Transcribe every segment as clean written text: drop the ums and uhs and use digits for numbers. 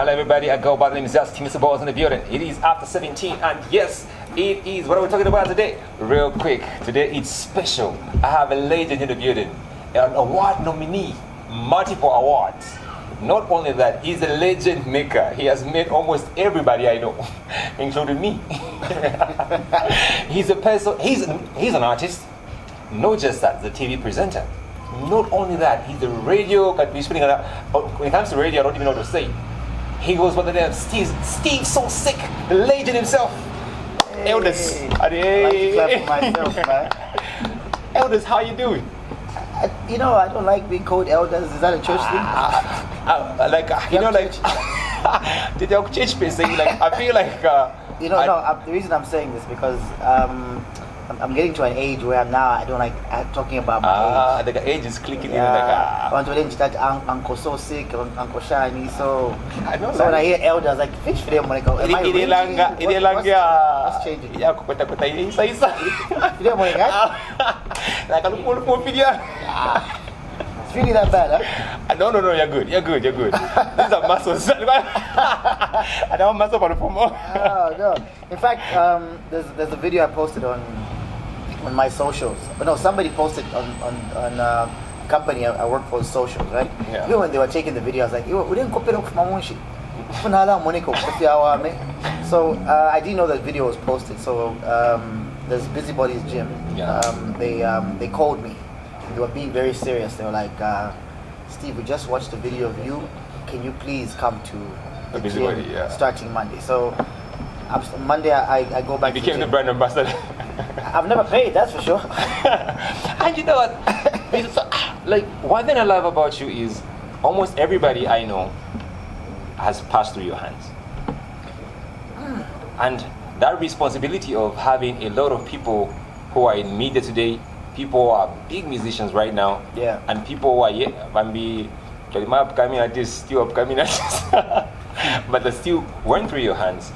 Hello everybody, I go by the name of Zaz, Team Mr. Balls in the building. It is after 17 and yes, it is. What are we talking about today? Real quick, today it's special. I have a legend in the building, an award nominee, multiple awards. Not only that, he's a legend maker. He has made almost everybody I know, including me. He's a person, he's an artist, not just that, the TV presenter. Not only that, he's a radio, when it comes to radio, I don't even know what to say. He goes by the name of Steve So Sick, the legend himself. Hey. Elders. Hey. I like to clap for myself, man. Elders, how you doing? I don't like being called elders. Is that a church thing? Did your church be saying I feel like the reason I'm saying this because I'm getting to an age where I don't like talking about my age. The age is clicking in I want to start Uncle So Sick, Uncle Shiny. So when I hear elders, like fish for them when I go, am I what's changing? Yeah, It's really that bad, huh? No, you're good. These are muscles. I don't muscle for the former. Oh, no. In fact, there's a video I posted on my socials. But no, somebody posted on company I work for socials, right? Yeah. Even when they were taking the video, I was like, we didn't copy it my own shit. So I didn't know that video was posted. So there's Busybody's Gym. Yeah. They called me. They were being very serious. They were like, Steve, we just watched a video of you. Can you please come to the Busybody, gym yeah. starting Monday? So Monday I go back. You became the brand ambassador. I've never paid, that's for sure. And you know what? One thing I love about you is almost everybody I know has passed through your hands. And that responsibility of having a lot of people who are in media today, people who are big musicians right now, yeah, and people who are upcoming artists, still upcoming artists, but they still went through your hands.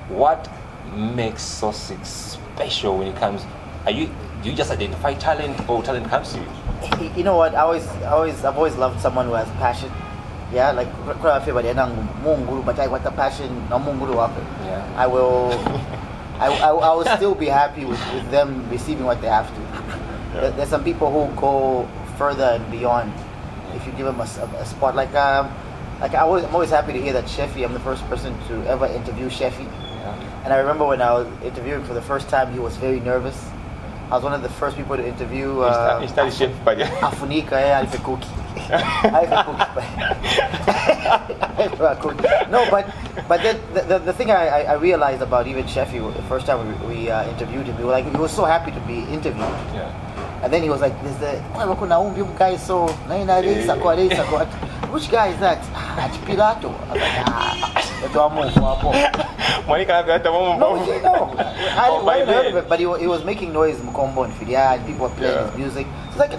What makes So Sick special when it comes? Do you just identify talent, or talent comes to you? You know what? I've always loved someone who has passion. Yeah, like everybody, but I want the passion. Yeah. I will still be happy with them receiving what they have to. Yeah. There's some people who go further and beyond. If you give them a spot, I'm always happy to hear that Sheffy. I'm the first person to ever interview Sheffy. Yeah. And I remember when I was interviewing for the first time, he was very nervous. I was one of the first people to interview. He started Sheffy, but Afunika, Cookie. No, but then the thing I realized about even Sheffy, the first time we interviewed him, he was so happy to be interviewed. Yeah. And then he was like, "There's the guy so which guy is that? Pilato." I was like, I hadn't heard of it, but he was making noise in Mkombo and Fidia, and people were playing his music. So I was like,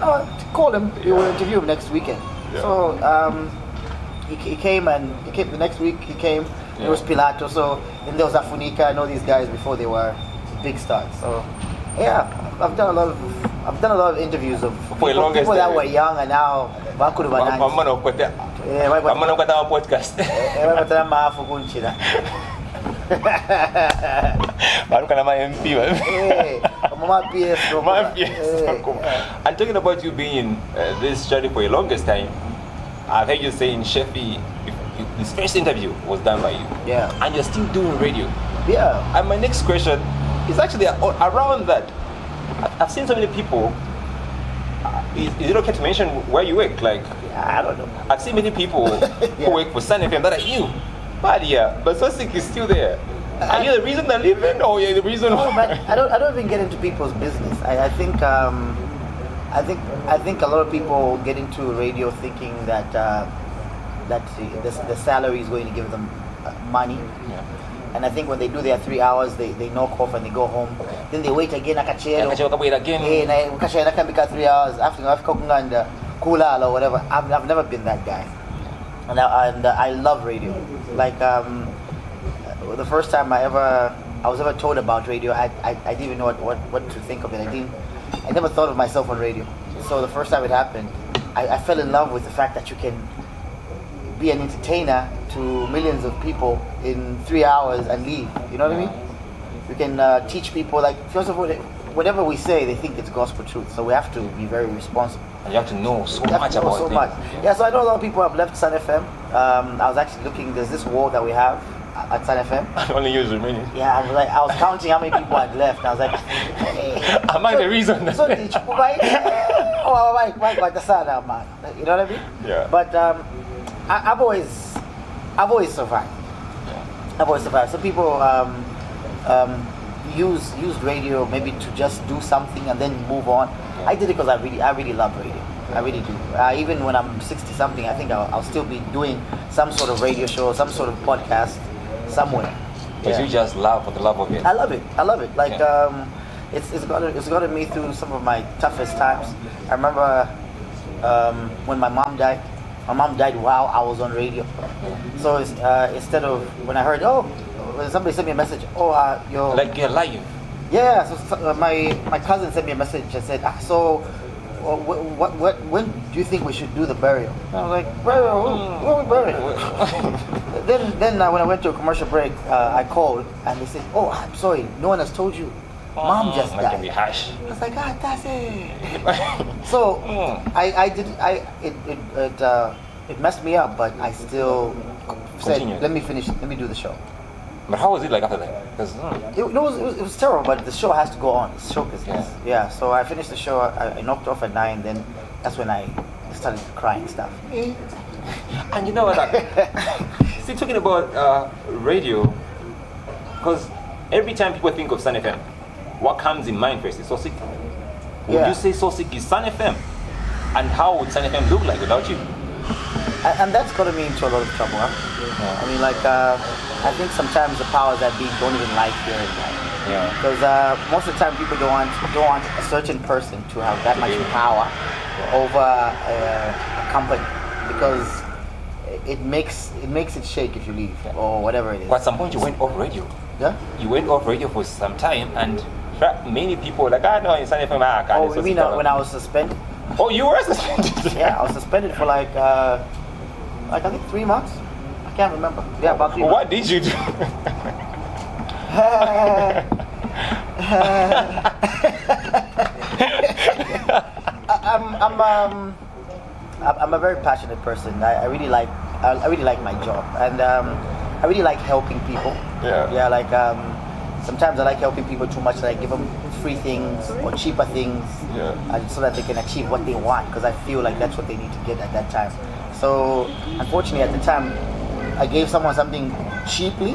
call him. We will interview him next weekend. Yeah. So he came the next week. He came. It was Pilato. So then there was Afunika. I know these guys before they were big stars. So yeah, I've done a lot of interviews of people that were young and now podcast. And talking about you being in this journey for the longest time, I've heard you saying Sheffy, his first interview was done by you. Yeah. And you're still doing radio. Yeah. And my next question is actually around that. I've seen so many people. Is it okay to mention where you work? I don't know. I've seen many people who work for Sun FM that are you. But So Sick is still there. Are you the reason they're leaving, or you're the reason? No, man, I don't even get into people's business. I think a lot of people get into radio thinking that the salary is going to give them money. Yeah. And I think when they do their 3 hours, they knock off and they go home. Then they wait again. Again. 3 hours after Kula or whatever. I've never been that guy. And I love radio. The first time I was ever told about radio, I didn't even know what to think of it. I never thought of myself on radio. So the first time it happened, I fell in love with the fact that you can be an entertainer to millions of people in 3 hours and leave. You know what I mean? We can teach people, like, first of all, whatever we say, they think it's gospel truth. So we have to be very responsible. And you have to know so You have much to know about so things. much. Yeah, so I know a lot of people have left Sun FM. I was actually looking, there's this wall that we have at Sun FM. Only use remaining. Yeah, I was counting how many people had left. I was like, hey. Am I the reason? So did you buy? Oh, my God, that's not that, man. You know what I mean? Yeah. But I've always survived. I've always survived. Some people used radio maybe to just do something and then move on. I did it because I really love radio. I really do. Even when I'm 60 something, I think I'll still be doing some sort of radio show, some sort of podcast somewhere. Because you just love for the love of it. I love it. Like it's gotten me through some of my toughest times. I remember when my mom died. My mom died while I was on radio. So instead of when I heard, when somebody sent me a message, you're Like you're lying. yeah. So my cousin sent me a message and said, so when do you think we should do the burial? And I was like, burial? Who are we burying? Then when I went to a commercial break, I called and they said, I'm sorry, no one has told you. Mom just That can be died. harsh. I was like, that's it. So it messed me up, but I still said, Continue. let me do the show. But how was it like after that? Because It was terrible, but the show has to go on. It's show business. Yeah. So I finished the show. I knocked off at 9. Then that's when I started crying and stuff. and you know what? Still talking about radio, because every time people think of Sun FM, what comes in mind first is Sosik. Would Yeah. you say Sosik is Sun FM? And how would Sun FM look like without you? And that's gotten me into a lot of trouble. Huh? Yeah. I mean, like I think sometimes the powers that be don't even like hearing that. Yeah. Because most of the time people don't want a certain person to have that much power over a company, because it makes it shake if you leave or whatever it is. But at some point you went off radio. Yeah? You went off radio for some time, and many people were like, no, in Sun FM, I can't. Oh, you mean when I was suspended? Oh, you were suspended? Yeah, I was suspended for like I think 3 months. I can't remember. Yeah, about 3 months. What did you do? I'm a very passionate person. I really like my job, and I really like helping people. Yeah. Yeah, like sometimes I like helping people too much. Like give them free things or cheaper things, and so that they can achieve what they want. Because I feel like that's what they need to get at that time. So unfortunately, at the time, I gave someone something cheaply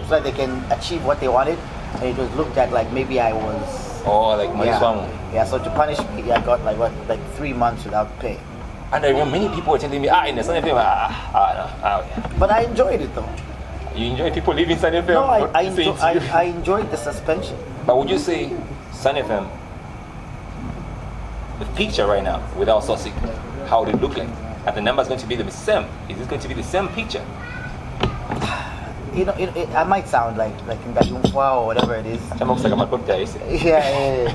so that they can achieve what they wanted, and it was looked at like maybe I was. Oh, like my song. Yeah, so to punish me, I got like 3 months without pay. And I remember many people were telling me, in the Sun FM, yeah. But I enjoyed it though. You enjoy people leaving Sun FM? No, not I saying to you. enjoyed the suspension. But would you say Sun FM, the picture right now without Sosik, how would it look like? Are the numbers going to be the same? Is it going to be the same picture? You know, I might sound like in Gayumfa or whatever it is. Chama kusaka makopi ya isi. Yeah.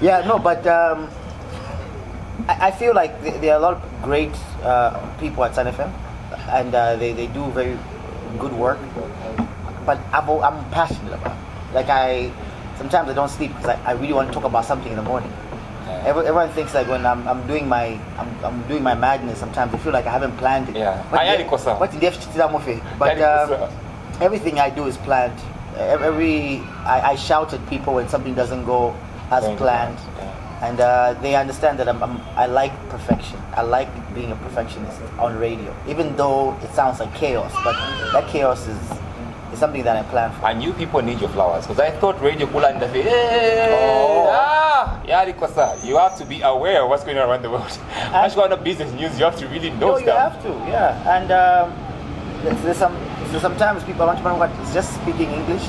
Yeah, no, but I feel like there are a lot of great people at Sun FM, and they do very good work. But I'm passionate about it. Like sometimes I don't sleep because I really want to talk about something in the morning. Everyone thinks like when I'm doing my madness, sometimes I feel like I haven't planned it. Yeah. But But everything I do is planned. I shout at people when something doesn't go as planned, and they understand that I like perfection. I like being a perfectionist on radio, even though it sounds like chaos. But that chaos is something that I plan for. And you people need your flowers, because I thought radio cool and you have to be aware of what's going on around the world. Actually, on the business news, you have to really know You stuff. have to, yeah. And sometimes people want to know what it's just speaking English.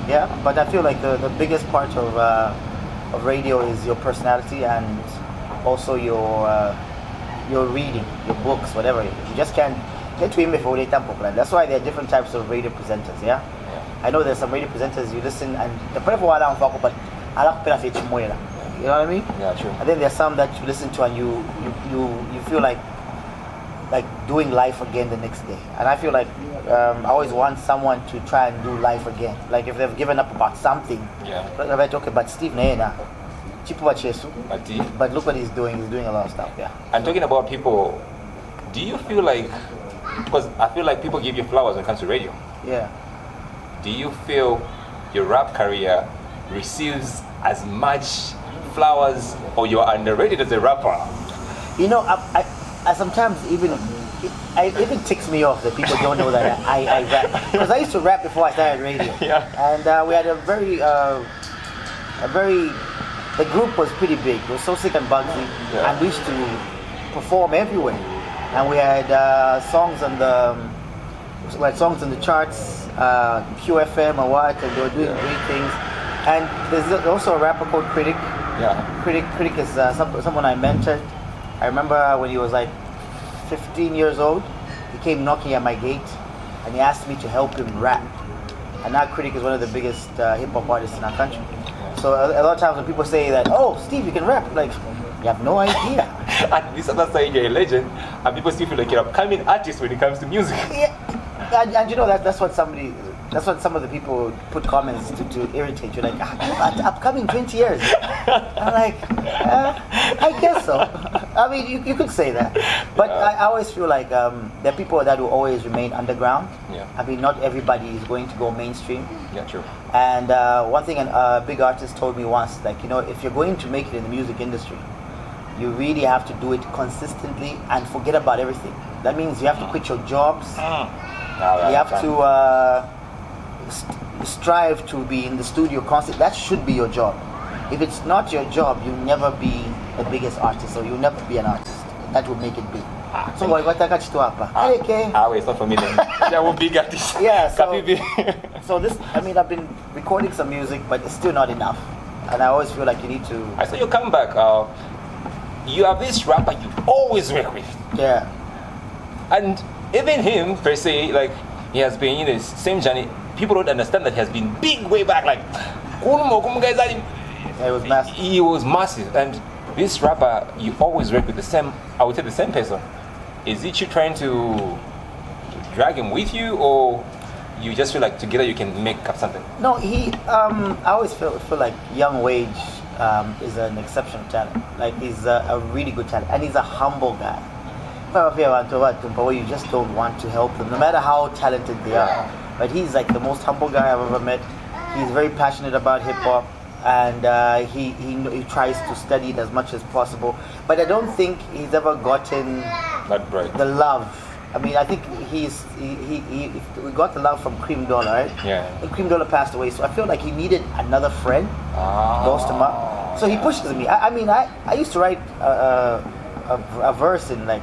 Yeah. But I feel like the biggest part of radio is your personality and also your reading, your books, whatever. You just can't get to him before they tampo. That's why there are different types of radio presenters. Yeah. I know there's some radio presenters you listen and the but You know what I mean? Yeah, true. And then there's some that you listen to and you feel like doing life again the next day. And I feel like I always want someone to try and do life again. Like if they've given up about something. Yeah. Like if I talk about Steve Naena, Chipu Bachesu, But but look what he's doing. He's doing a lot of stuff. Yeah. and talking about people, do you feel like, because I feel like people give you flowers when it comes to radio, Yeah. do you feel your rap career receives as much flowers, or you're underrated as a rapper? You know, I sometimes it even ticks me off that people don't know that I rap, because I used to rap before I started radio. Yeah. And we had the group was pretty big. It was So Sick and Bugsy, Yeah. and we used to perform everywhere. And we had songs on the charts, QFM or what, and they were doing great things. And there's also a rapper called Critic. Yeah. Critic is someone I mentored. I remember when he was like 15 years old, he came knocking at my gate and he asked me to help him rap. And now Critic is one of the biggest hip hop artists in our country. So a lot of times when people say that, oh, Steve, you can rap, like, you have no idea. At this other side, you're a legend, and people still feel like you're an upcoming artist when it comes to music. Yeah. And you know that's what some of the people put comments to irritate you, like, upcoming 20 years. I'm like, I guess so. I mean, you could say that, but I always feel like there are people that will always remain underground. Yeah. I mean, not everybody is going to go mainstream. Yeah, true. And one thing a big artist told me once, like, you know, if you're going to make it in the music industry, you really have to do it consistently and forget about everything. That means you have to quit your jobs. You have to strive to be in the studio constantly. That should be your job. If it's not your job, you'll never be the biggest artist, or you'll never be an artist. That will make it big. So what chitu hapa? Okay. It's not for me then. Yeah, we're big artists. Yeah, so, Kapibi. so this, I mean, I've been recording some music, but it's still not enough. And I always feel like you need to. I saw you come back. You have this rapper you always work with. Yeah. And even him, per se, like, he has been in the same journey. People don't understand that he has been big way back. Like, It was massive. he was massive. And this rapper, you always work with the same, I would say the same person. Is it you trying to drag him with you, or you just feel like together you can make up something? No, I always feel like Young Wage is an exceptional talent. Like, he's a really good talent, and he's a humble guy. Where you just don't want to help them, no matter how talented they are. But he's like the most humble guy I've ever met. He's very passionate about hip hop, and he tries to study it as much as possible. But I don't think he's ever gotten Not bright. the love. I mean, I think we got the love from Cream Dollar, right? Yeah. And Cream Dollar passed away, so I feel like he needed another friend. Ghost him up. So he pushes me. I mean, I used to write a verse in like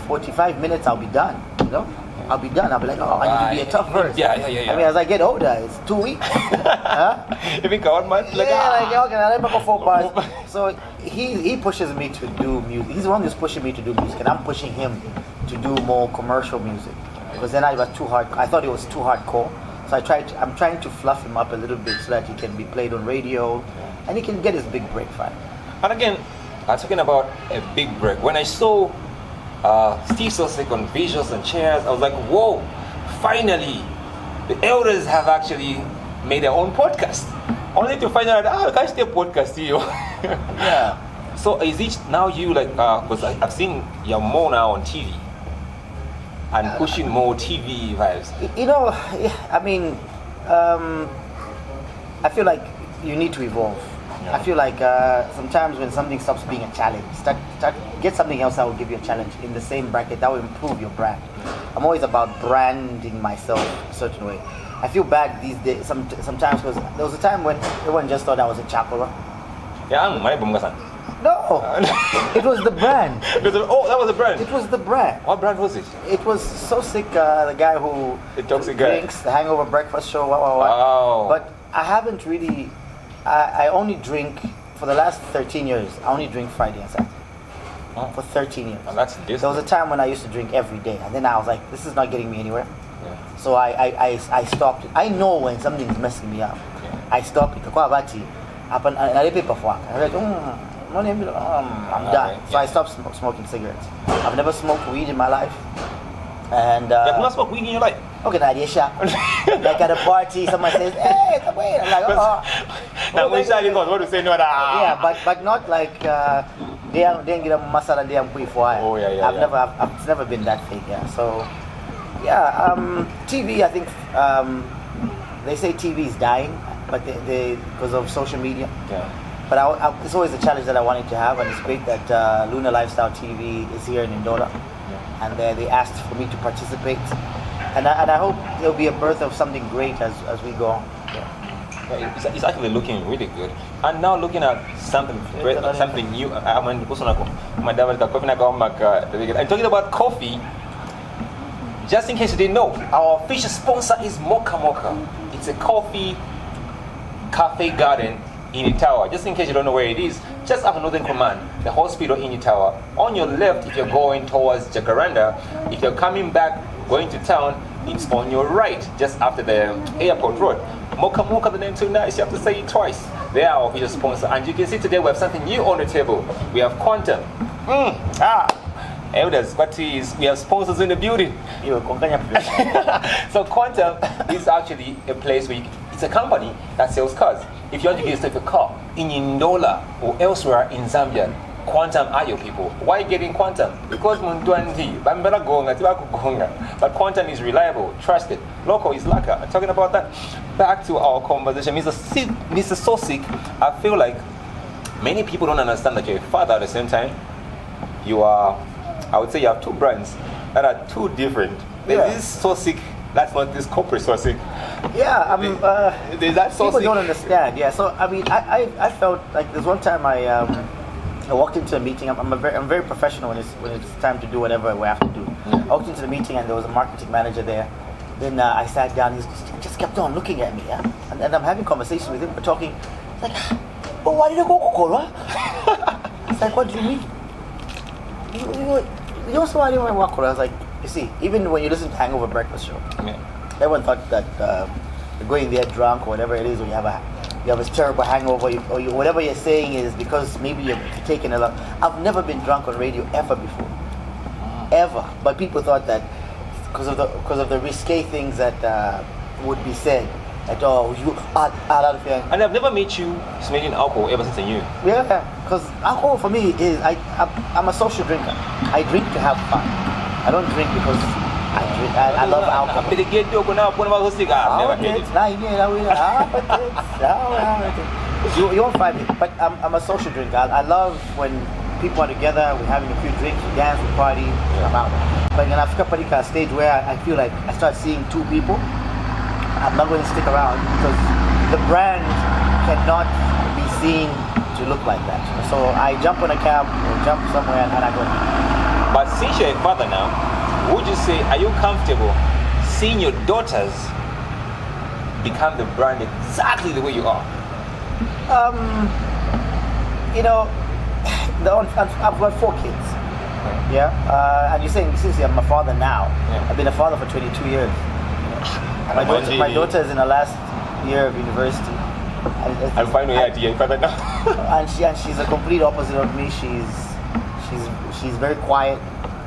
45 minutes. I'll be done. You know, I'll be done. I'll be like, oh, I need to be a tough verse. Yeah. I mean, as I get older, it's 2 weeks. Huh? Even God, man. Like, Okay, I let 4 bars. So he pushes me to do music. He's the one who's pushing me to do music, and I'm pushing him to do more commercial music. Because then I was too hard. I thought it was too hardcore. So I'm trying to fluff him up a little bit so that he can be played on radio, and he can get his big break finally. And again, I'm talking about a big break. When I saw Steve So Sick on visuals and chairs, I was like, whoa, finally, the elders have actually made their own podcast. Only to find out, can't stay podcast here. Yeah. So is it now you like, because I've seen you're more now on TV and pushing more TV vibes. You know, I mean, I feel like you need to evolve. Yeah. I feel like sometimes when something stops being a challenge, get something else that will give you a challenge in the same bracket that will improve your brand. I'm always about branding myself a certain way. I feel bad these days sometimes because there was a time when everyone just thought I was a chakra. Yeah, my bungasan. No, it was the brand. Oh, that was the brand. It was the brand. What brand was it? It was So Sick, the guy who The toxic guy. drinks, the Hangover Breakfast Show, Wow. But I haven't really. I only drink for the last 13 years. I only drink Friday and Saturday. Oh. For 13 years. And that's this. There was a time when I used to drink every day, and then I was like, this is not getting me anywhere. Yeah. So I stopped it. I know when something's messing me up. Yeah. I stopped it. I didn't pay for work. I was like, I'm done. Okay, So I yeah. stopped smoking cigarettes. I've never smoked weed in my life. And You have not smoked weed in your life. okay, Nadia Shah. Like at a party, someone says, "Hey, come wait." I'm like, oh. Now, when Shadi goes, what to say? No, Yeah, but not like they didn't get a masala and they am for. Oh, yeah, I've never been that thing. Yeah, so yeah, TV. I think they say TV is dying, but they because of social media. Yeah. But it's always a challenge that I wanted to have, and it's great that Luna Lifestyle TV is here in Indola, and they asked for me to participate, and I hope there'll be a birth of something great as we go on. Yeah, it's actually looking really good. And now looking at something new. I'm talking about coffee. Just in case you didn't know, our official sponsor is Mocha Mocha. It's a coffee cafe garden in Itawa. Just in case you don't know where it is, just after Northern Command, the hospital in Itawa. On your left, if you're going towards Jacaranda, if you're coming back, going to town, it's on your right, just after the airport road. Mocha Mocha, the name too nice, you have to say it twice. They are our official sponsor, and you can see today we have something new on the table. We have Quantum. Elders, what is, we have sponsors in the building. So Quantum is actually a place where it's a company that sells cars. If you want to get yourself a car in Indola or elsewhere in Zambia, Quantum are your people. Why getting Quantum? Because but Quantum is reliable, trusted. Local is lacquer. I'm talking about that. Back to our conversation. Mr. Sosik, I feel like many people don't understand that you're a father at the same time. You are, I would say you have two brands that are too different. There's this Sosik, that's not this corporate Sosik. Yeah, There's that people Sosik. don't understand. Yeah, so I mean, I felt like there's one time I walked into a meeting. I'm very professional when it's time to do whatever we have to do. I walked into the meeting and there was a marketing manager there. Then I sat down. He just kept on looking at me. Yeah, and I'm having conversation with him. We're talking. He's like, "But why did I go Coca-Cola?" He's like, "What do you mean?" You also why did I walk Coca-Cola? I was like, you see, even when you listen to Hangover Breakfast Show, everyone thought that you're going there drunk or whatever it is, or you have a terrible hangover, or whatever you're saying is because maybe you're taking a lot. I've never been drunk on radio ever before, ever. But people thought that because of the risque things that would be said, that you are out of here. And I've never met you smelling alcohol ever since I knew. Yeah, because alcohol for me is I'm a social drinker. I drink to have fun. I don't drink because I love alcohol. I've never heard it. You won't find it, but I'm a social drinker. I love when people are together, we're having a few drinks, we dance, we party, I'm out. But in an Africa Parika stage where I feel like I start seeing two people, I'm not going to stick around because the brand cannot be seen to look like that. So I jump on a cab or jump somewhere and I go. But since you're a father now, would you say, are you comfortable seeing your daughters become the brand exactly the way you are? You know, I've got 4 kids. Yeah, and you're saying since I'm a father now, I've been a father for 22 years. My daughter is in her last year of university. I'm fine with idea, father now. and she's a complete opposite of me. She's very quiet,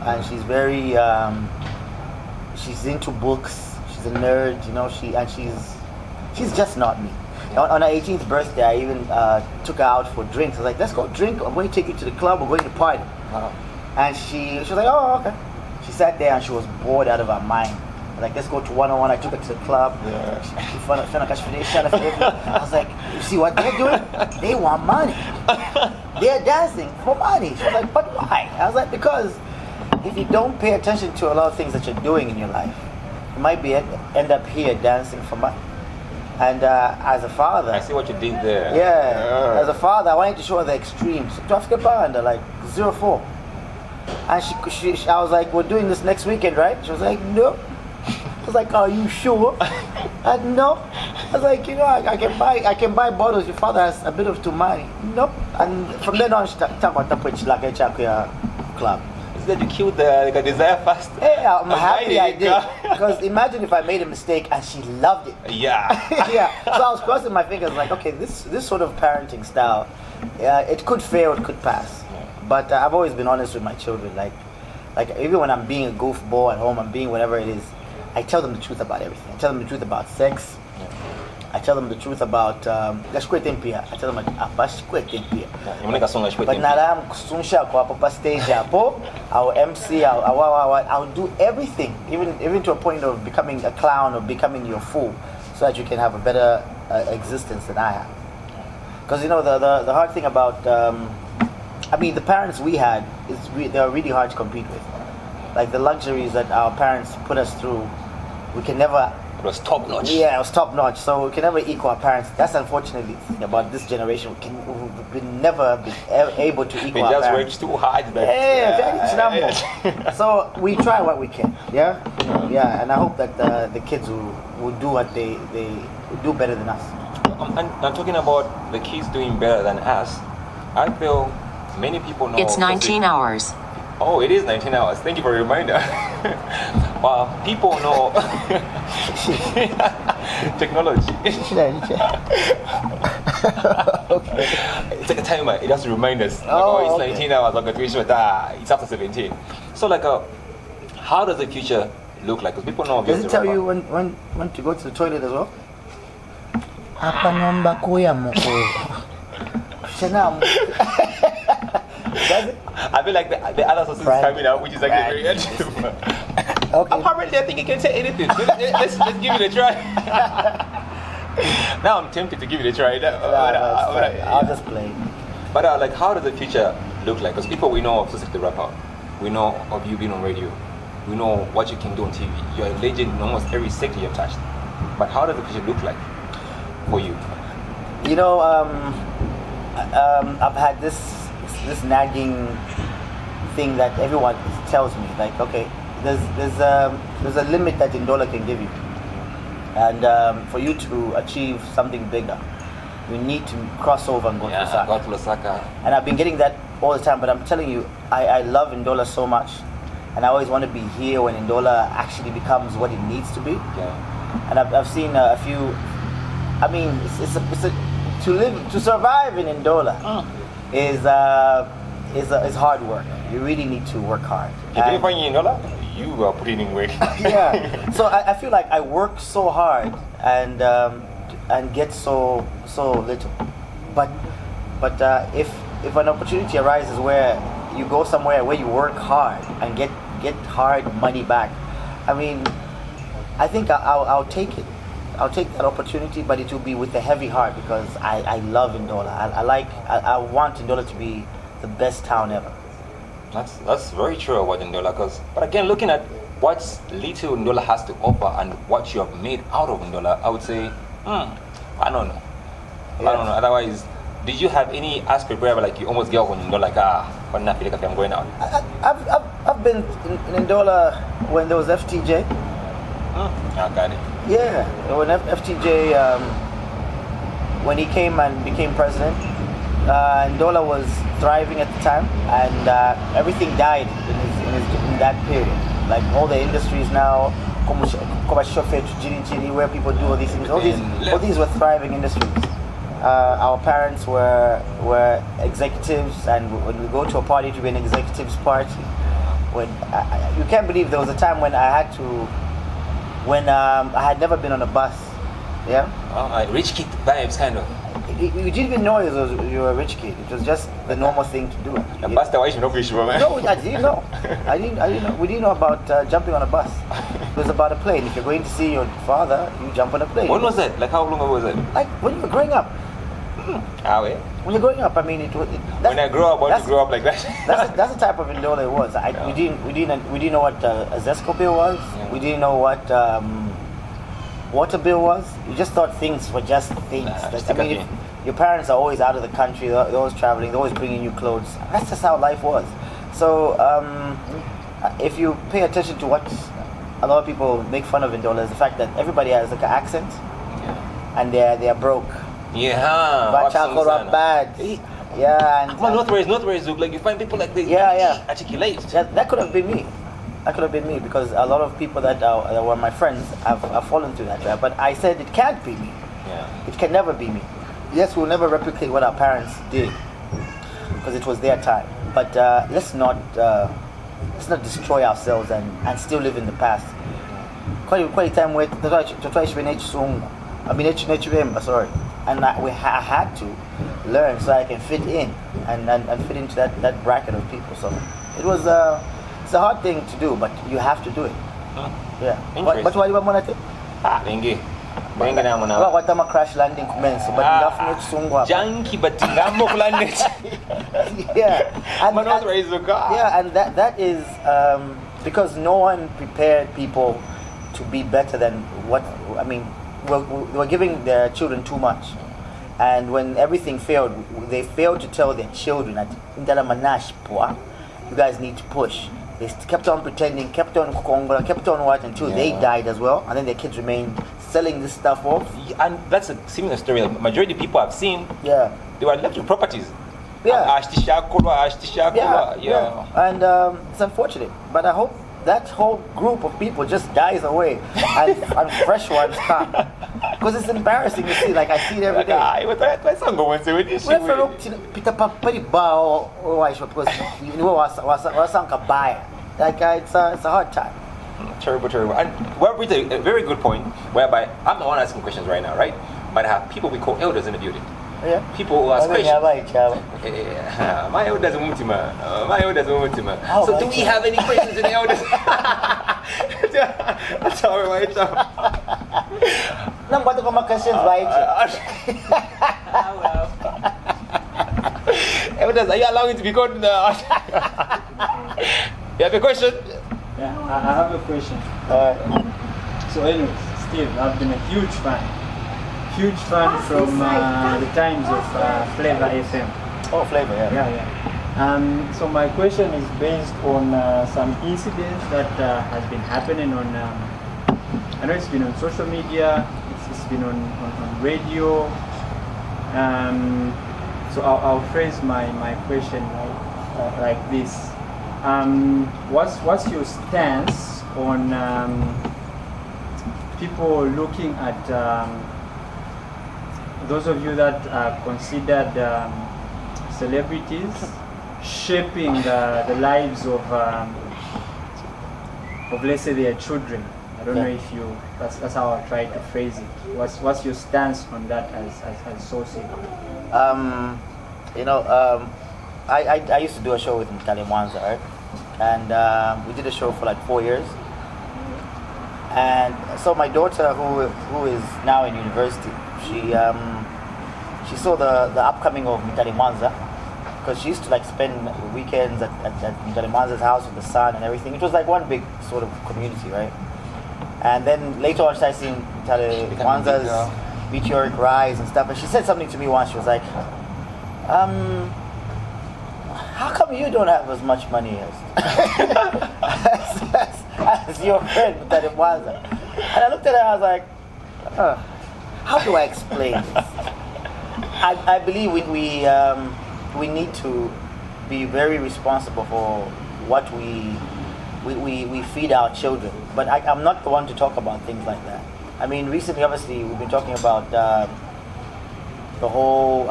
and she's very she's into books. She's a nerd, you know. She's just not me. On her 18th birthday, I even took her out for drinks. I was like, let's go drink. I'm going to take you to the club. We're going to party. And she was like, oh, okay. She sat there and she was bored out of her mind. Like, let's go to 101. I took her to the club. I was like, you see what they're doing? They want money. They're dancing for money. She was like, but why? I was like, because if you don't pay attention to a lot of things that you're doing in your life, you might end up here dancing for money. And as a father, I see what you did there. Yeah, as a father, I wanted to show her the extremes. To Africa Banda, like 0-4. And I was like, we're doing this next weekend, right? She was like, no. I was like, are you sure? And no. I was like, you know, I can buy bottles. Your father has a bit of too money. Nope. And from then on, she talked about the Chakuya club. that you killed the desire fast. Hey, I'm happy I did. God. Because imagine if I made a mistake and she loved it. Yeah. Yeah. So I was crossing my fingers like, okay, this sort of parenting style, it could fail, it could pass. But I've always been honest with my children. Like even when I'm being a goofball at home, I'm being whatever it is, I tell them the truth about everything. I tell them the truth about sex. I tell them the truth about I tell them but now I'm stage I'll MC, I'll do everything, even to a point of becoming a clown or becoming your fool, so that you can have a better existence than I have. Because the hard thing about the parents we had they're really hard to compete with. Like the luxuries that our parents put us through, we can never. It was top notch. Yeah, it was top notch. So we can never equal our parents. That's unfortunately the thing about this generation. We never be able to equal our parents. They just work too hard. So we try what we can. Yeah, and I hope that the kids will do what they do better than us. I'm talking about the kids doing better than us. I feel many people know. It's 19 hours. Oh, it is 19 hours. Thank you for the reminder. Well, people know technology. Okay. It's like a timer. It has to remind us. It's 19 hours. It's after 17. So, how does the future look like? Because people know. Does it tell you when to go to the toilet as well? Does it? I feel like the other sources is coming out, which is actually very interesting. Okay. Apparently, I think you can say anything. Let's give it a try. Now I'm tempted to give it a try. I'll just play. But how does the future look like? Because people we know of Sussex the rapper, we know of you being on radio, we know what you can do on TV. You're a legend in almost every sector you've touched. But how does the future look like for you? I've had this nagging thing that everyone tells me, like, okay, there's a limit that Ndola can give you, and for you to achieve something bigger, you need to cross over and go to Lusaka. And I've been getting that all the time, but I'm telling you, I love Ndola so much, and I always want to be here when Ndola actually becomes what it needs to be. Yeah. And I've seen a few. I mean, to survive in Ndola is hard work. You really need to work hard. If you find Ndola, you are putting in work. Yeah. So I feel like I work so hard and get so little. But if an opportunity arises where you go somewhere where you work hard and get hard money back, I mean, I think I'll take it. I'll take that opportunity, but it will be with a heavy heart because I love Ndola. I want Ndola to be the best town ever. That's very true about Ndola. But again, looking at what little Ndola has to offer and what you have made out of Ndola, I would say, I don't know. Yes. I don't know. Otherwise, did you have any aspect where you almost get on Ndola, I'm going out? I've been in Ndola when there was FTJ. I got it. Yeah, when FTJ, when he came and became president, Ndola was thriving at the time, and everything died in that period. Like all the industries now, where people do all these things, all these were thriving industries. Our parents were executives, and when we go to a party, to be an executives party. You can't believe there was a time when I had never been on a bus. Yeah. Rich kid vibes, kind of. You didn't even know you were a rich kid. It was just the normal thing to do. No, I didn't know. I didn't know. We didn't know about jumping on a bus. It was about a plane. If you're going to see your father, you jump on a plane. When was that? How long ago was it? Like when you were growing up. When you're growing up, I mean, when I grow up, I want to grow up like that. that's the type of Ndola it was. We didn't know what a Zesco bill was. Yeah. We didn't know what water bill was. You just thought things were just things. If your parents are always out of the country, they're always traveling, they're always bringing you clothes. That's just how life was. So if you pay attention to what a lot of people make fun of Ndola, is the fact that everybody has an accent, and they're broke. Yeah. Bad. Yeah, and Come on, Northwest, like you find people like they Yeah. articulate. that could have been me. That could have been me because a lot of people that were my friends have fallen through that trap. But I said it can't be me. Yeah. It can never be me. Yes, we'll never replicate what our parents did because it was their time. But let's not destroy ourselves and still live in the past. Quite time where sorry, and I had to learn so I can fit in and fit into that bracket of people. So it was it's a hard thing to do, but you have to do it. Yeah. But why do you want to? Bengi na mwana. What am crash landing commence? But ndafuna kusungwa. Junkie but ngamo planet. Yeah. And that is because no one prepared people to be better than what I mean. We're giving their children too much, and when everything failed, they failed to tell their children that you guys need to push. They kept on pretending, kept on kukongola, kept on what until they died as well, and then their kids remained selling this stuff off. And that's a similar story. Like majority of people I've seen, Yeah. they were left with properties. Yeah. Yeah. And it's unfortunate, but I hope that whole group of people just dies away and fresh ones come. Because it's embarrassing to see, like I see it every day. Like it's a hard time. Terrible. And we're with a very good point whereby I'm the one asking questions right now, right? But I have people we call elders in the building. Yeah. People who are special. My elders Mutima. My elders Mutima. So do we have any questions in the elders? That's all right. Nang bato ko questions right? Elders, are you allowing to be called? You have a question? Yeah, I have a question. So anyways, Steve, I've been a huge fan from the times of Flavor FM. Oh, Flavor, yeah. Yeah. So my question is based on some incidents that has been happening on, I know it's been on social media, it's been on radio. So I'll phrase my question like this. What's your stance on people looking at those of you that are considered celebrities shaping the lives of let's say their children? I don't know if that's how I try to phrase it. What's your stance on that as Sosi? I used to do a show with Mtali Mwanza, right? And we did a show for like 4 years. And so my daughter, who is now in university, she saw the upcoming of Mtali Mwanza, because she used to like spend weekends at Mtali Mwanza's house with the son and everything. It was like one big sort of community, right? And then later on, she started seeing Mtali Mwanza's meteoric rise and stuff. And she said something to me once. She was like, how come you don't have as much money as your friend Mtali Mwanza? And I looked at her and I was like, how do I explain this? I believe we need to be very responsible for what we feed our children. But I'm not the one to talk about things like that. I mean, recently, obviously, we've been talking about the whole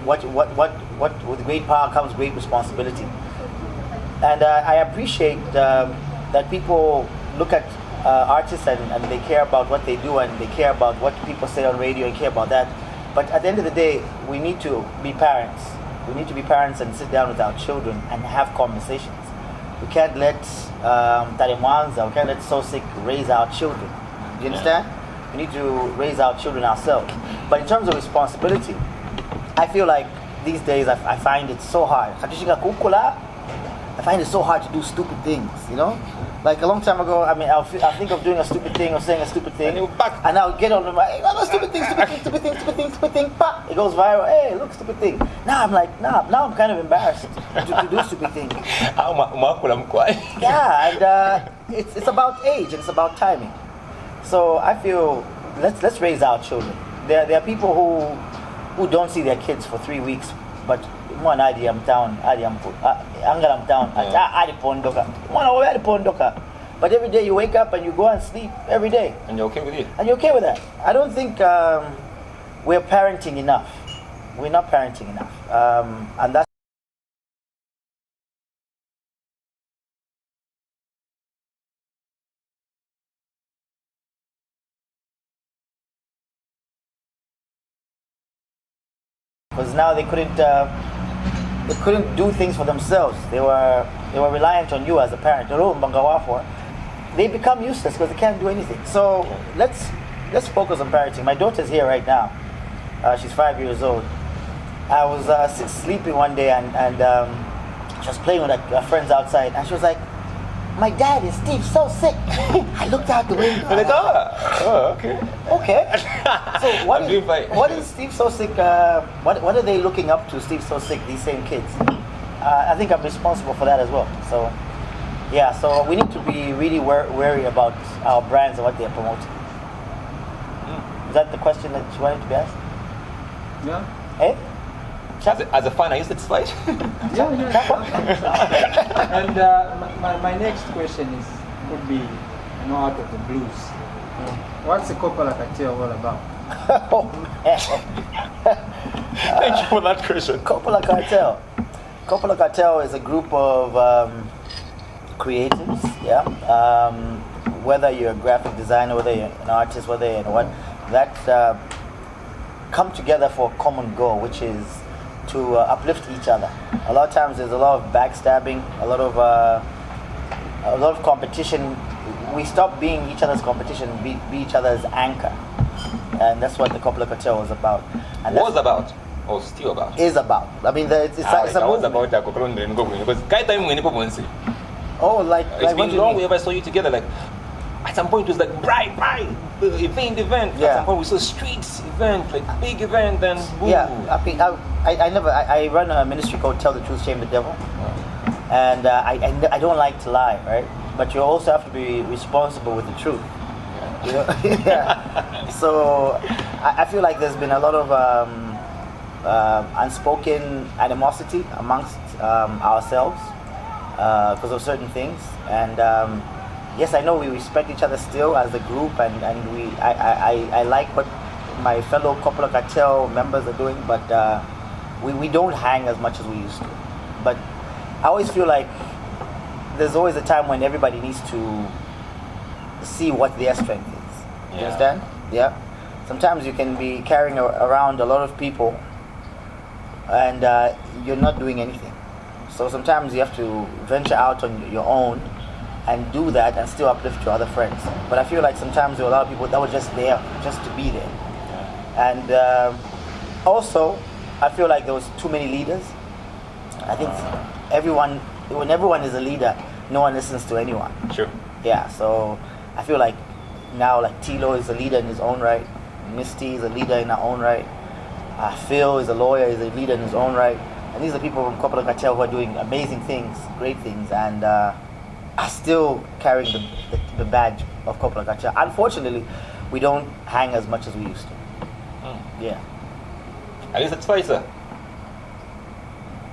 what with great power comes great responsibility. And I appreciate that people look at artists and they care about what they do and they care about what people say on radio and care about that. But at the end of the day, we need to be parents. We need to be parents and sit down with our children and have conversations. We can't let Mtali Mwanza, we can't let Sosik raise our children. Do you understand? We need to raise our children ourselves. But in terms of responsibility, I feel like these days I find it so hard. I find it so hard to do stupid things, you know? Like a long time ago, I mean, I'll think of doing a stupid thing or saying a stupid thing, and I'll get on the mic, stupid thing, pop, it goes viral, hey, look, stupid thing. Now I'm like, now I'm kind of embarrassed to do stupid things. Yeah, and it's about age and it's about timing. So I feel, let's raise our children. There are people who don't see their kids for 3 weeks, but mwana town, Angala town, Adipondoka. Mwana Adipondoka. But every day you wake up and you go and sleep every day. And you're okay with it? And you're okay with that. I don't think we're parenting enough. We're not parenting enough. And that's because now they couldn't do things for themselves. They were reliant on you as a parent. They become useless because they can't do anything. So let's focus on parenting. My daughter's here right now. She's 5 years old. I was sleeping one day and she was playing with her friends outside, and she was like, "My dad is Steve so sick." I looked out the window. Like, okay. Okay. So I'm doing fine. what is Steve so sick? What are they looking up to? Steve so sick. These same kids. I think I'm responsible for that as well. So yeah. So we need to be really wary about our brands and what they are promoting. Is that the question that you wanted to be asked? Yeah. Eh? As a fan, are you satisfied? Yeah. And my next question would be, out of the blues. What's the Coppola Cartel all about? Oh man. Thank you for that question. Coppola Cartel. Coppola Cartel is a group of creatives, yeah. Whether you're a graphic designer, whether you're an artist, whether you're what, that come together for a common goal, which is to uplift each other. A lot of times there's a lot of backstabbing, a lot of competition. We stop being each other's competition, be each other's anchor, and that's what the Coppola Cartel was about. And Was about, or still about? Is about. I mean, it's a movement. Because Oh, like it's what been do you long mean? we ever saw you together. Like at some point it was like bright event. At Yeah. some point we saw streets event, like big event, and boom. Yeah, I run a ministry called Tell the Truth, Shame the Devil, and I don't like to lie, right? But you also have to be responsible with the truth. You know? Yeah. So I feel like there's been a lot of unspoken animosity amongst ourselves because of certain things, and yes, I know we respect each other still as a group, and I like what my fellow Coppola Cartel members are doing, but we don't hang as much as we used to. But I always feel like there's always a time when everybody needs to see what their strength is. You Yeah. understand? Yeah. Sometimes you can be carrying around a lot of people and you're not doing anything. So sometimes you have to venture out on your own and do that and still uplift your other friends. But I feel like sometimes there are a lot of people that were just there, just to be there. And also, I feel like there was too many leaders. I think when everyone is a leader, no one listens to anyone. Sure. Yeah, so I feel like now, like Tilo is a leader in his own right, Misty is a leader in her own right, Phil is a lawyer, is a leader in his own right, and these are people from Coppola Cartel who are doing amazing things, great things, and are still carrying the badge of Coppola Cartel. Unfortunately, we don't hang as much as we used to. Yeah. Are you satisfied, sir?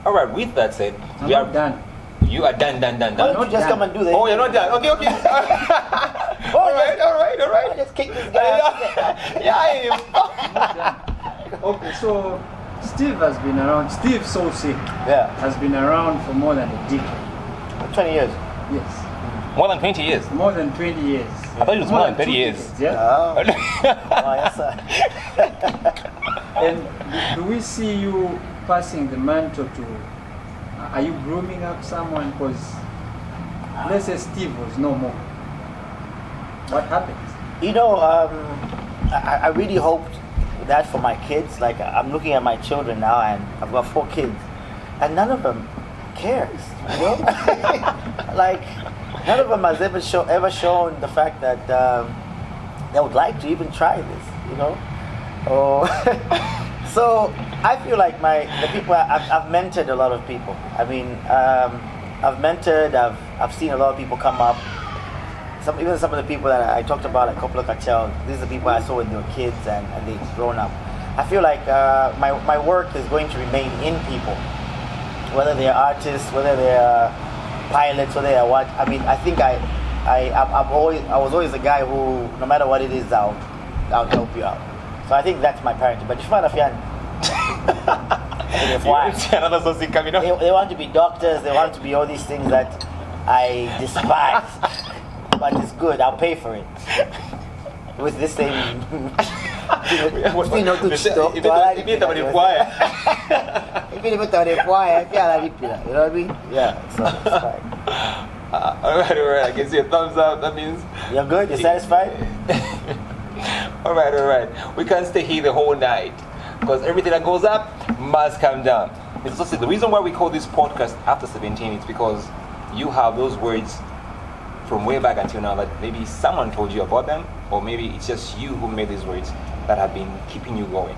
All right. With that said, I'm not done. You are done. Why don't you just come and do this? Oh, you're not done. Okay. all right. Just kick this guy out. Yeah, I am. Okay, so Steve has been around. Steve So Sick Yeah, has been around for more than a decade. 20 years. Yes, More than 20 years. more than 20 years. I thought it was more than 30 2 years. decades, yeah. Oh, yes, sir. And do we see you passing the mantle to? Are you grooming up someone? Because let's say Steve was no more. What happened? You know, I really hoped that for my kids. Like, I'm looking at my children now, and I've got 4 kids, and none of them cares. You know? Like, none of them has ever shown the fact that they would like to even try this. You know. Oh, so I feel like the people I've mentored a lot of people. I mean, I've mentored. I've seen a lot of people come up. Even some of the people that I talked about, like Coppola Cartel, these are the people I saw when they were kids and they've grown up. I feel like my work is going to remain in people, whether they're artists, whether they're pilots, whether they're what. I mean, I think I was always a guy who, no matter what it is, I'll help you out. So I think that's my parenting. But if why? Another something coming up. They want to be doctors, they want to be all these things that I despise. But it's good, I'll pay for it. With this same you know, good stuff. You know what I mean? Yeah, so it's fine. Alright, I can see a thumbs up. That means You're good? You're satisfied? Alright. We can't stay here the whole night because everything that goes up must come down. Mr. Sosik, the reason why we call this podcast After 17 is because you have those words from way back until now that maybe someone told you about them, or maybe it's just you who made these words that have been keeping you going.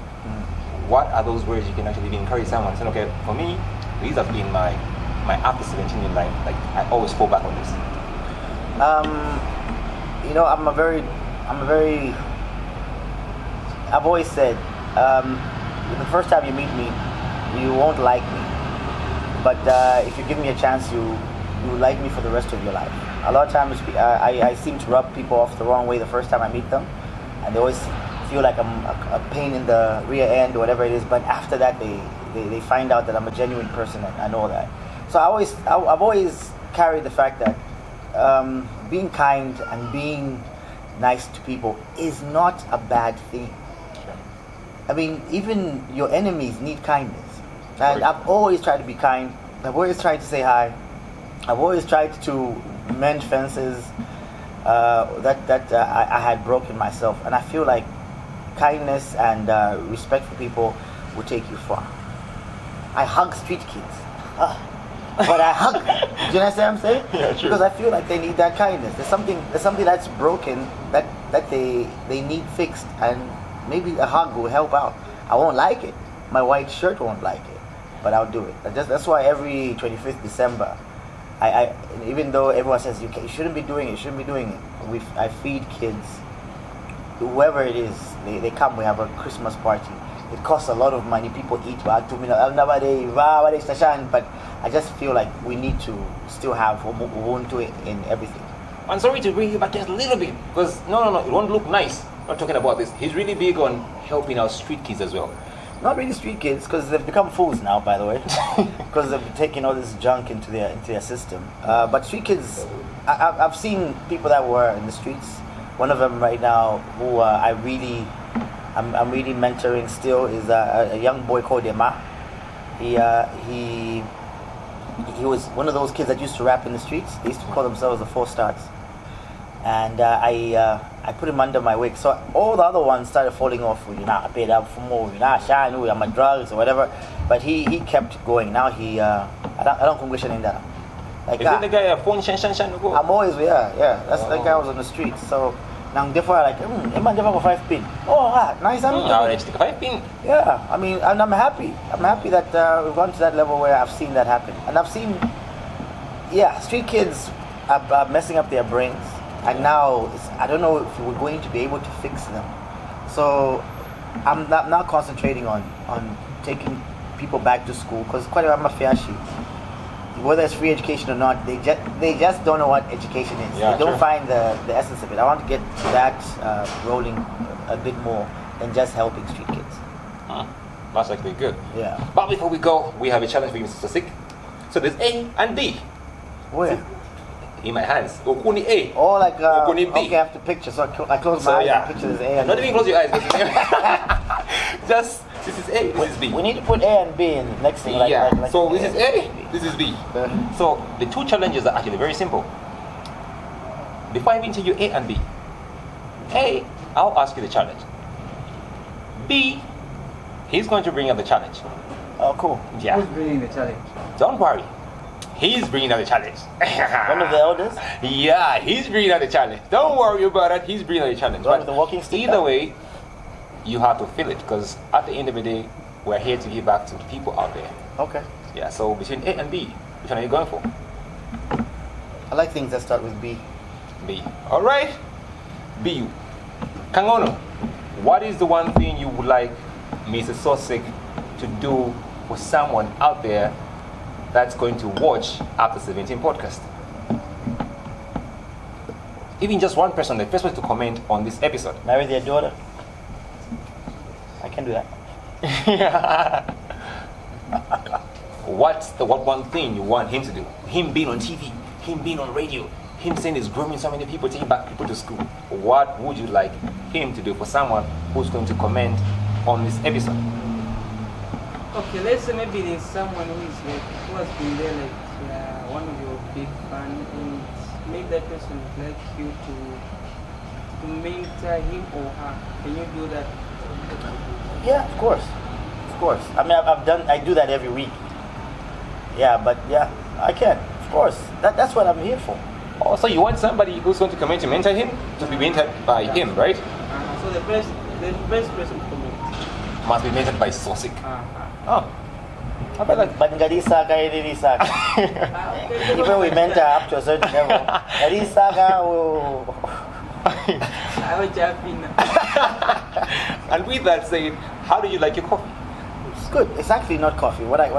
What are those words you can actually encourage someone? Say, okay, for me, these have been my after 17 in life. Like, I always fall back on this. You know, I've always said, the first time you meet me, you won't like me. But if you give me a chance, you like me for the rest of your life. A lot of times, I seem to rub people off the wrong way the first time I meet them, and they always feel like I'm a pain in the rear end or whatever it is. But after that, they find out that I'm a genuine person and all that. So I've always carried the fact that being kind and being nice to people is not a bad thing. I mean, even your enemies need kindness. And I've always tried to be kind. I've always tried to say hi. I've always tried to mend fences that I had broken myself. And I feel like kindness and respect for people will take you far. I hug street kids. But I hug them. Do you understand what I'm saying? Yeah, true. Because I feel like they need that kindness. There's something that's broken that they need fixed, and maybe a hug will help out. I won't like it. My white shirt won't like it, but I'll do it. That's why every 25th December, I even though everyone says you shouldn't be doing it, I feed kids. Whoever it is, they come. We have a Christmas party. It costs a lot of money. People eat, but I just feel like we need to still have Ubuntu in everything. I'm sorry to bring you back just a little bit, because no, it won't look nice. Not talking about this. He's really big on helping our street kids as well. Not really street kids, because they've become fools now, by the way, because they've taken all this junk into their system. But street kids, I've seen people that were in the streets. One of them right now, who I'm really mentoring still, is a young boy called Emma. He was one of those kids that used to rap in the streets. They used to call themselves the 4 Stars. And I put him under my wing. So all the other ones started falling off. I paid up for more. I'm a drugs or whatever. But he kept going. Now I don't congregation in that. Like Is it the guy phone shan? I'm always yeah. That's the guy who was on the street. So now therefore like man never go 5 pin. Oh nice. Let's take a 5 pin. Yeah, I mean, and I'm happy. I'm happy that we've gone to that level where I've seen that happen. And I've seen, street kids are messing up their brains. And now, I don't know if we're going to be able to fix them. So, I'm now concentrating on taking people back to school. Because quite a whether it's free education or not, they just don't know what education is. Yeah, they don't true. find the essence of it. I want to get that rolling a bit more than just helping street kids. That's actually good. Yeah. But before we go, we have a challenge for you, Mr. Sosik. So there's A and B Where? in my hands. Okuni A. Oh, like, Okuni B. okay, I have to picture. So I close So, my eyes yeah. and picture this A and Not B. even close your eyes. Just, this is A, this is B. We need to put A and B in the next thing. Like, Yeah, like so this is A, this is B. So the two challenges are actually very simple. Before I even tell you A and B, A, I'll ask you the challenge. B, he's going to bring up the challenge. Oh, cool. Yeah. Who's bringing the challenge? Don't worry. He's bringing out the challenge. One of the elders? Yeah, he's bringing out the challenge. Don't worry about it. He's bringing out the challenge. One with the walking stick? Either way, you have to feel it, because at the end of the day, we're here to give back to the people out there. Okay. Yeah, so between A and B, which one are you going for? I like things that start with B. B. All right. B. Kangono, what is the one thing you would like Mr. Sosik to do for someone out there that's going to watch After 17 podcast. Even just one person, the first one to comment on this episode. Marry their daughter. I can do that. What's the one thing you want him to do? Him being on TV, him being on radio, him saying he's grooming so many people, taking back people to school. What would you like him to do for someone who's going to comment on this episode? Okay, let's say maybe there's someone who has been there, like one of your big fans, and maybe that person would like you to mentor him or her. Can you do that? Yeah, of course. I mean, I do that every week. Yeah, but yeah, I can. Of course. That's what I'm here for. Oh, so you want somebody who's going to come in to mentor him to be mentored by him, right? So the best person to comment. Must be mentored by Sosik. Oh, how about that? But Gadisaka, Gadisaka. Even we mentor up to a certain level. Gadisaka will. And with that said, how do you like your coffee? It's good. It's actually not coffee. What I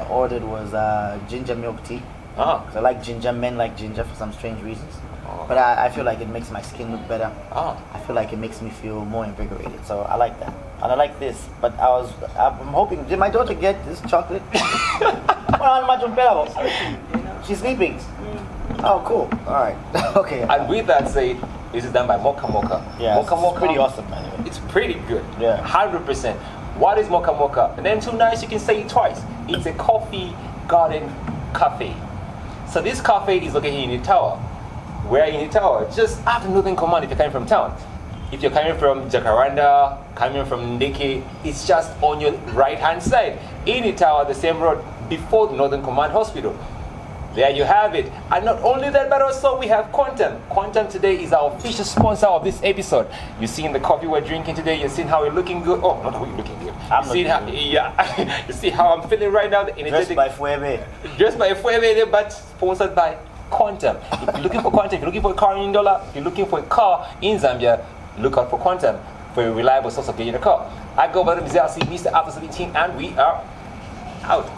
ordered was ginger milk tea. Ah. 'Cause I like ginger. Men like ginger for some strange reasons. Oh. But I feel like it makes my skin look better. Ah. I feel like it makes me feel more invigorated. So I like that. And I like this. But I'm hoping, did my daughter get this chocolate? She's sleeping. Oh, cool. All right. Okay. And with that said, this is done by Mocha Mocha. Yeah, Mocha it's Mocha. pretty awesome, by the way. It's pretty good. Yeah. 100%. What is Mocha Mocha? And then too nice, you can say it twice. It's a coffee garden cafe. So this cafe is located in Itawa. Where in Itawa? Just after Northern Command if you're coming from town. If you're coming from Jacaranda, coming from Ndeke, it's just on your right hand side. In Itawa, the same road before the Northern Command Hospital. There you have it. And not only that, but also we have Quantum. Quantum today is our official sponsor of this episode. You're seeing the coffee we're drinking today. You're seeing how we're looking good. Oh, not how we're looking good. I'm You see looking how, good. yeah. You see how I'm feeling right now. The Dressed energetic. by Fuebe. Dressed by Fuebe, but sponsored by Quantum. If you're looking for Quantum, if you're looking for a car in Ndola, if you're looking for a car in Zambia, look out for Quantum for a reliable source of getting a car. I go by the Mr. After 17, and we are out.